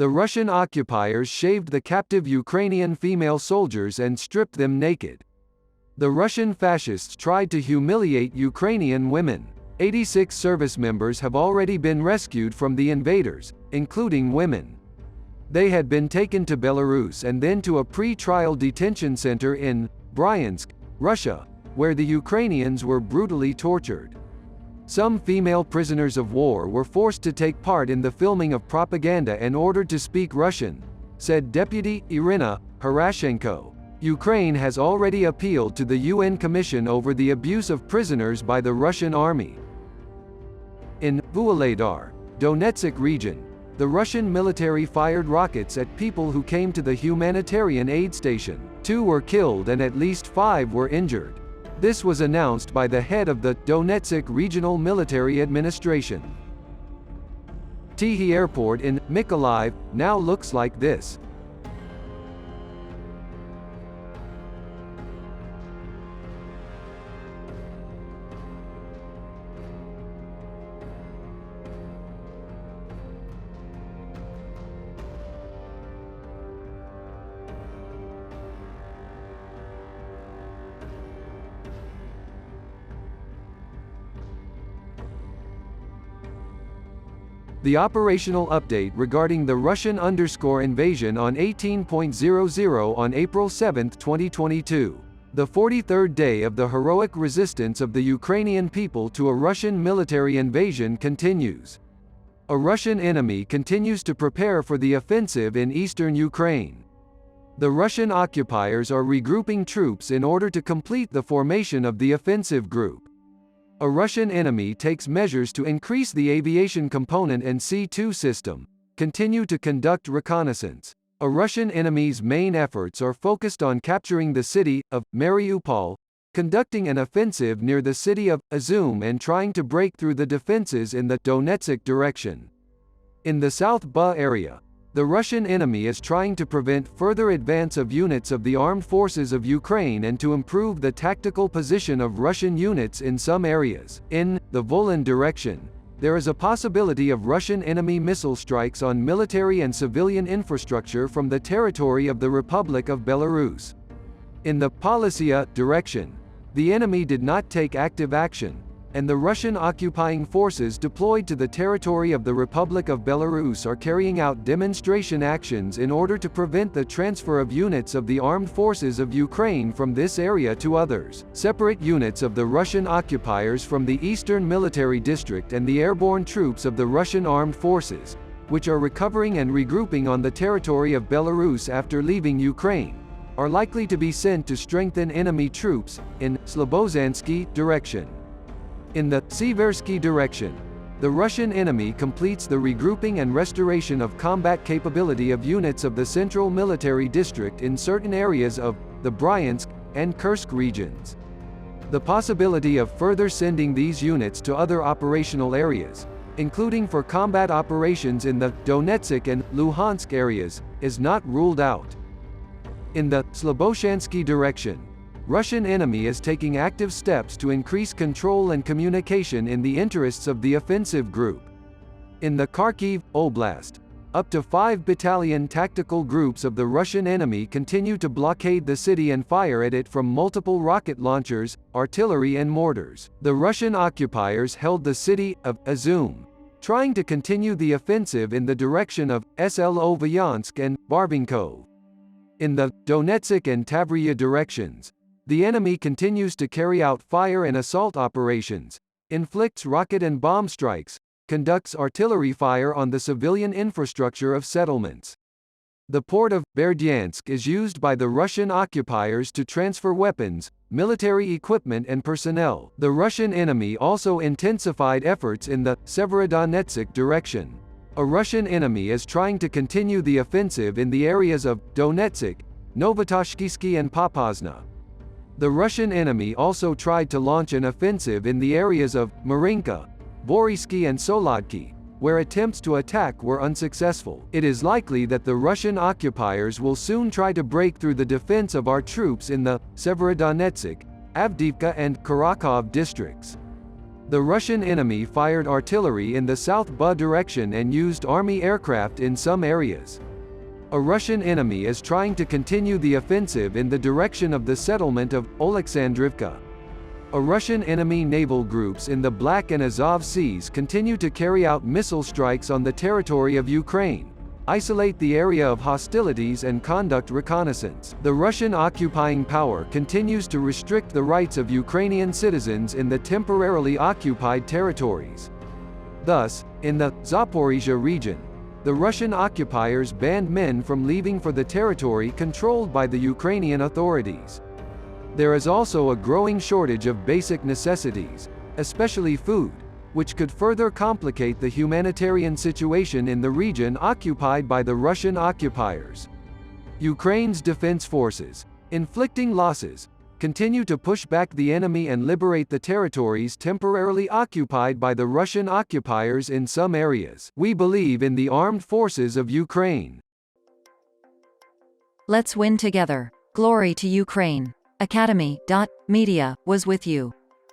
The Russian occupiers shaved the captive Ukrainian female soldiers and stripped them naked. The Russian fascists tried to humiliate Ukrainian women. 86 service members have already been rescued from the invaders, including women. They had been taken to Belarus and then to a pre-trial detention center in Bryansk, Russia, where the Ukrainians were brutally tortured. Some female prisoners of war were forced to take part in the filming of propaganda and ordered to speak Russian, said Deputy Irina Harashenko. Ukraine has already appealed to the UN Commission over the abuse of prisoners by the Russian army. In Vuhledar, Donetsk region, the Russian military fired rockets at people who came to the humanitarian aid station. 2 were killed and at least 5 were injured. This was announced by the head of the Donetsk Regional Military Administration. Tychy Airport in Mykolaiv now looks like this. The operational update regarding the Russian invasion on 18.00 on April 7, 2022. The 43rd day of the heroic resistance of the Ukrainian people to a Russian military invasion continues. A Russian enemy continues to prepare for the offensive in eastern Ukraine. The Russian occupiers are regrouping troops in order to complete the formation of the offensive group. A Russian enemy takes measures to increase the aviation component and C-2 system, continue to conduct reconnaissance. A Russian enemy's main efforts are focused on capturing the city of Mariupol, conducting an offensive near the city of Izum and trying to break through the defenses in the Donetsk direction. In the South Ba area, the Russian enemy is trying to prevent further advance of units of the armed forces of Ukraine and to improve the tactical position of Russian units in some areas. In the Volyn direction, there is a possibility of Russian enemy missile strikes on military and civilian infrastructure from the territory of the Republic of Belarus. In the Polisia direction, the enemy did not take active action, and the Russian occupying forces deployed to the territory of the Republic of Belarus are carrying out demonstration actions in order to prevent the transfer of units of the armed forces of Ukraine from this area to others. Separate units of the Russian occupiers from the Eastern Military District and the airborne troops of the Russian armed forces, which are recovering and regrouping on the territory of Belarus after leaving Ukraine, are likely to be sent to strengthen enemy troops in Slobozansky direction. In the Siversky direction, the Russian enemy completes the regrouping and restoration of combat capability of units of the Central Military District in certain areas of the Bryansk and Kursk regions. The possibility of further sending these units to other operational areas, including for combat operations in the Donetsk and Luhansk areas, is not ruled out. In the Slobozansky direction, Russian enemy is taking active steps to increase control and communication in the interests of the offensive group. In the Kharkiv Oblast, up to 5 battalion tactical groups of the Russian enemy continue to blockade the city and fire at it from multiple rocket launchers, artillery and mortars. The Russian occupiers held the city of Izum, trying to continue the offensive in the direction of Sloviansk and Barvinkov. In the Donetsk and Tavria directions, the enemy continues to carry out fire and assault operations, inflicts rocket and bomb strikes, conducts artillery fire on the civilian infrastructure of settlements. The port of Berdyansk is used by the Russian occupiers to transfer weapons, military equipment and personnel. The Russian enemy also intensified efforts in the Severodonetsk direction. A Russian enemy is trying to continue the offensive in the areas of Donetsk, Novotashkisky and Popasna. The Russian enemy also tried to launch an offensive in the areas of Marinka, Borisky and Solodky, where attempts to attack were unsuccessful. It is likely that the Russian occupiers will soon try to break through the defense of our troops in the Severodonetsk, Avdiivka and Kharkov districts. The Russian enemy fired artillery in the South Ba direction and used army aircraft in some areas. A Russian enemy is trying to continue the offensive in the direction of the settlement of Oleksandrivka. A Russian enemy naval groups in the Black and Azov Seas continue to carry out missile strikes on the territory of Ukraine, isolate the area of hostilities and conduct reconnaissance. The Russian occupying power continues to restrict the rights of Ukrainian citizens in the temporarily occupied territories. Thus, in the Zaporizhia region, the Russian occupiers banned men from leaving for the territory controlled by the Ukrainian authorities. There is also a growing shortage of basic necessities, especially food, which could further complicate the humanitarian situation in the region occupied by the Russian occupiers. Ukraine's defense forces, inflicting losses, continue to push back the enemy and liberate the territories temporarily occupied by the Russian occupiers in some areas. We believe in the armed forces of Ukraine. Let's win together. Glory to Ukraine. Academ.media was with you.